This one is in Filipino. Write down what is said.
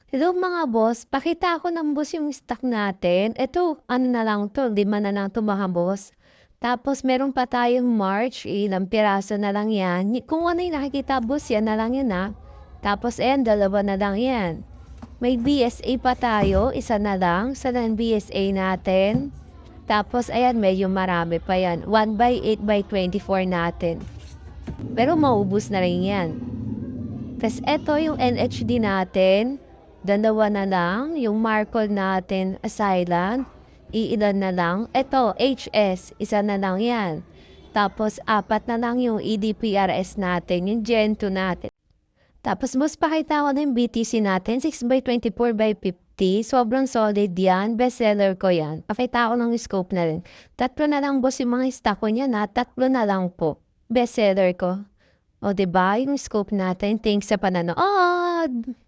Hello mga boss, pakita ako ng boss yung stock natin. Ito, ano na lang to, 5 na lang to mga boss. Tapos meron pa tayong March, ilang piraso na lang yan. Kung ano yung nakikita boss, yan na lang yan ha. Tapos ayan, 2 na lang yan. May BSA pa tayo, isa na lang. Sa ng BSA natin. Tapos ayan, medyo marami pa yan. 1/8/24 natin. Pero maubos na rin yan. Tapos eto yung NHD natin, 2 na lang. Yung Marcol natin, Asylum, iilan na lang. Eto, HS, isa na lang yan. Tapos 4 na lang yung EDPRS natin, yung Gen 2 natin. Tapos mas pakita ko na yung BTC natin, 6/24/50. Sobrang solid yan. Bestseller ko yan. Pakita ko ng scope na rin. 3 na lang boss yung mga stock ko niyan ha. 3 na lang po. Bestseller ko. O 'di ba yung scope natin. Thanks sa panonood!